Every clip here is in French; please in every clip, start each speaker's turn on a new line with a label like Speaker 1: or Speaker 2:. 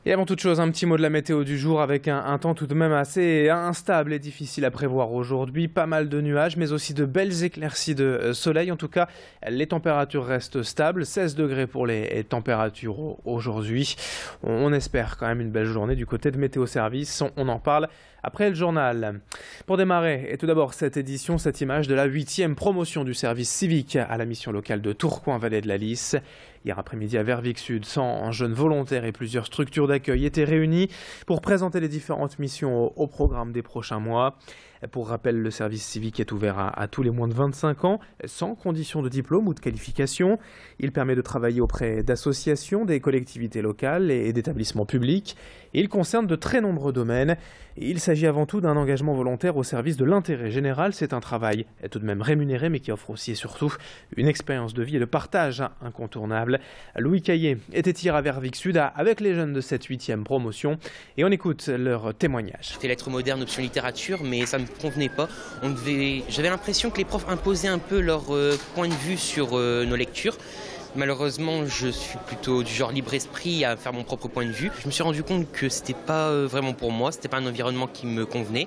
Speaker 1: Et avant toute chose, un petit mot de la météo du jour avec un temps tout de même assez instable et difficile à prévoir aujourd'hui. Pas mal de nuages, mais aussi de belles éclaircies de soleil. En tout cas, les températures restent stables. 16 degrés pour les températures aujourd'hui. On espère quand même une belle journée du côté de Météo Service. On en parle après le journal. Pour démarrer, et tout d'abord cette édition, cette image de la 8e promotion du service civique à la mission locale de Tourcoing-Vallée de la Lys. Hier après-midi à Verviers-Sud, 100 jeunes volontaires et plusieurs structures d'accueil étaient réunis pour présenter les différentes missions au programme des prochains mois. Pour rappel, le service civique est ouvert à tous les moins de 25 ans, sans condition de diplôme ou de qualification. Il permet de travailler auprès d'associations, des collectivités locales et d'établissements publics. Il concerne de très nombreux domaines. Il s'agit avant tout d'un engagement volontaire au service de l'intérêt général. C'est un travail tout de même rémunéré, mais qui offre aussi et surtout une expérience de vie et de partage incontournable. Louis Caillé était hier à Verviers-Sud avec les jeunes de cette 8e promotion et on écoute leur témoignage.
Speaker 2: J'ai fait lettres modernes, option littérature, mais ça ne me convenait pas. J'avais l'impression que les profs imposaient un peu leur point de vue sur nos lectures. Malheureusement, je suis plutôt du genre libre esprit à faire mon propre point de vue. Je me suis rendu compte que c'était pas vraiment pour moi, c'était pas un environnement qui me convenait.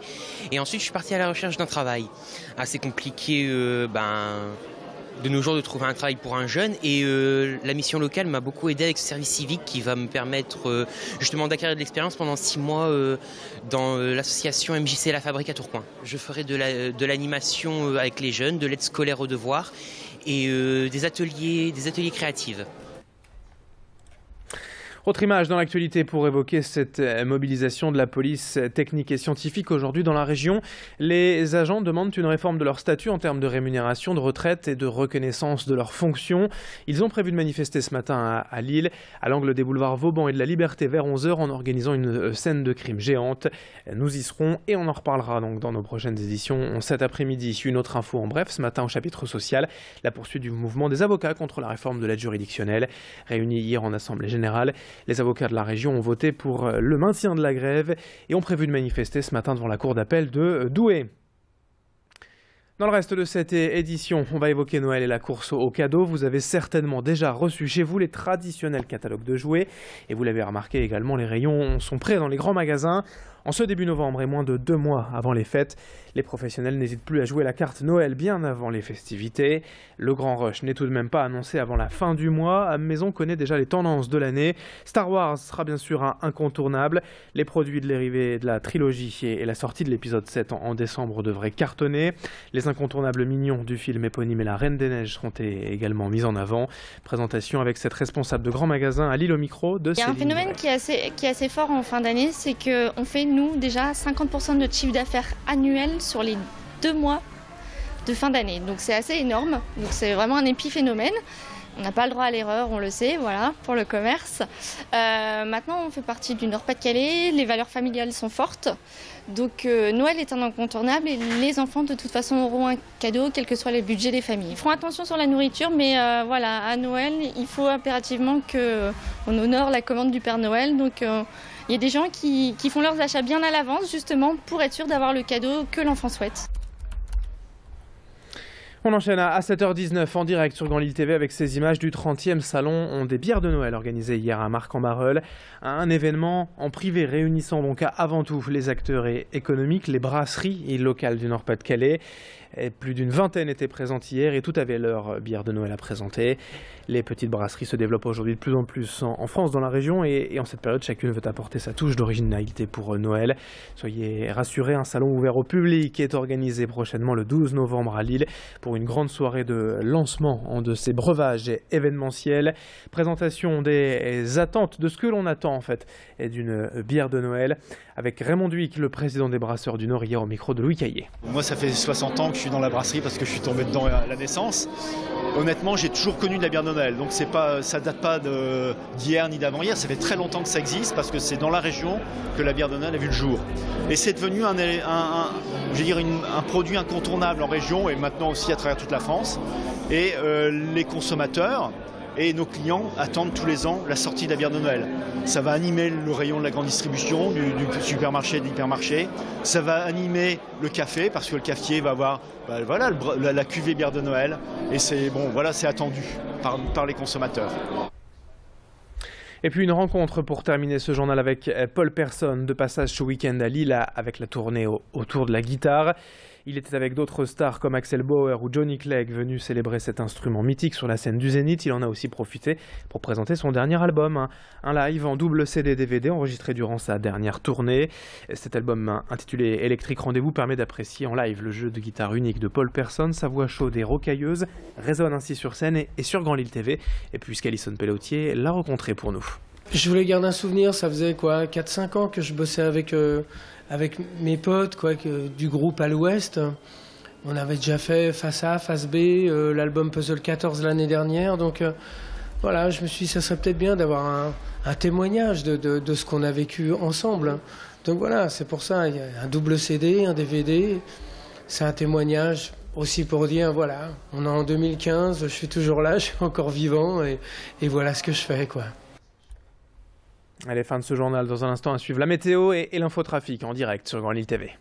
Speaker 2: Et ensuite, je suis parti à la recherche d'un travail. Assez compliqué, de nos jours de trouver un travail pour un jeune et la mission locale m'a beaucoup aidé avec ce service civique qui va me permettre justement d'acquérir de l'expérience pendant 6 mois dans l'association MJC La Fabrique à Tourcoing. Je ferai de l'animation avec les jeunes, de l'aide scolaire aux devoirs et des ateliers créatifs.
Speaker 1: Autre image dans l'actualité pour évoquer cette mobilisation de la police technique et scientifique aujourd'hui dans la région. Les agents demandent une réforme de leur statut en termes de rémunération, de retraite et de reconnaissance de leurs fonctions. Ils ont prévu de manifester ce matin à Lille, à l'angle des boulevards Vauban et de la Liberté vers 11h en organisant une scène de crime géante. Nous y serons et on en reparlera donc dans nos prochaines éditions cet après-midi. Une autre info en bref, ce matin au chapitre social, la poursuite du mouvement des avocats contre la réforme de l'aide juridictionnelle. Réunis hier en Assemblée générale, les avocats de la région ont voté pour le maintien de la grève et ont prévu de manifester ce matin devant la cour d'appel de Douai. Dans le reste de cette édition, on va évoquer Noël et la course aux cadeaux. Vous avez certainement déjà reçu chez vous les traditionnels catalogues de jouets. Et vous l'avez remarqué également, les rayons sont prêts dans les grands magasins. En ce début novembre et moins de 2 mois avant les fêtes, les professionnels n'hésitent plus à jouer la carte Noël bien avant les festivités. Le grand rush n'est tout de même pas annoncé avant la fin du mois, mais on connaît déjà les tendances de l'année. Star Wars sera bien sûr un incontournable. Les produits de l'arrivée de la trilogie et la sortie de l'épisode 7 en décembre devraient cartonner. Les incontournables mignons du film éponyme et la Reine des Neiges seront également mis en avant. Présentation avec cette responsable de grand magasin à Lille au micro de Céline.
Speaker 3: Il y a un phénomène qui est assez fort en fin d'année, c'est qu'on fait nous déjà 50% de notre chiffre d'affaires annuel sur les 2 mois de fin d'année. Donc c'est assez énorme, donc c'est vraiment un épiphénomène. On n'a pas le droit à l'erreur, on le sait, voilà, pour le commerce. Maintenant, on fait partie du Nord-Pas-de-Calais, les valeurs familiales sont fortes. Donc Noël est un incontournable et les enfants de toute façon auront un cadeau, quel que soit le budget des familles. Ils feront attention sur la nourriture, mais voilà, à Noël, il faut impérativement qu'on honore la commande du Père Noël. Donc il y a des gens qui font leurs achats bien à l'avance, justement, pour être sûr d'avoir le cadeau que l'enfant souhaite.
Speaker 1: On enchaîne à 7h19 en direct sur Grand Lille TV avec ces images du 30e salon des bières de Noël organisé hier à Marc-en-Barœul. Un événement en privé réunissant donc avant tout les acteurs économiques, les brasseries locales du Nord-Pas-de-Calais. Plus d'une vingtaine étaient présentes hier et toutes avaient leur bière de Noël à présenter. Les petites brasseries se développent aujourd'hui de plus en plus en France, dans la région, et en cette période, chacune veut apporter sa touche d'originalité pour Noël. Soyez rassurés, un salon ouvert au public est organisé prochainement le 12 novembre à Lille pour une grande soirée de lancement de ces breuvages événementiels. Présentation des attentes, de ce que l'on attend en fait, d'une bière de Noël, avec Raymond Dhuicq, le président des Brasseurs du Nord, hier au micro de Louis Caillé.
Speaker 4: Moi, ça fait 60 ans que je suis dans la brasserie parce que je suis tombé dedans à la naissance. Honnêtement, j'ai toujours connu de la bière de Noël, donc ça date pas d'hier ni d'avant-hier. Ça fait très longtemps que ça existe parce que c'est dans la région que la bière de Noël a vu le jour. Et c'est devenu un produit incontournable en région et maintenant aussi à travers toute la France. Et les consommateurs et nos clients attendent tous les ans la sortie de la bière de Noël. Ça va animer le rayon de la grande distribution, du supermarché, de l'hypermarché. Ça va animer le café parce que le cafetier va avoir la cuvée bière de Noël. Et c'est attendu par les consommateurs.
Speaker 1: Et puis une rencontre pour terminer ce journal avec Paul Persson, de passage ce week-end à Lille avec la tournée autour de la guitare. Il était avec d'autres stars comme Axel Bauer ou Johnny Clegg venus célébrer cet instrument mythique sur la scène du Zénith. Il en a aussi profité pour présenter son dernier album, un live en double CD-DVD enregistré durant sa dernière tournée. Cet album intitulé Électrique Rendez-vous permet d'apprécier en live le jeu de guitare unique de Paul Persson. Sa voix chaude et rocailleuse résonne ainsi sur scène et sur Grand Lille TV. Et puisqu'Alison Pelletier l'a rencontré pour nous.
Speaker 5: Je voulais garder un souvenir, ça faisait 4-5 ans que je bossais avec mes potes du groupe à l'Ouest. On avait déjà fait Face A, Face B, l'album Puzzle 14 l'année dernière. Donc voilà, je me suis dit ça serait peut-être bien d'avoir un témoignage de ce qu'on a vécu ensemble. Donc voilà, c'est pour ça, il y a un double CD, un DVD. C'est un témoignage aussi pour dire, voilà, on est en 2015, je suis toujours là, je suis encore vivant et voilà ce que je fais, quoi.
Speaker 1: Allez, fin de ce journal. Dans un instant, à suivre la météo et l'infotrafic en direct sur Grand Lille TV.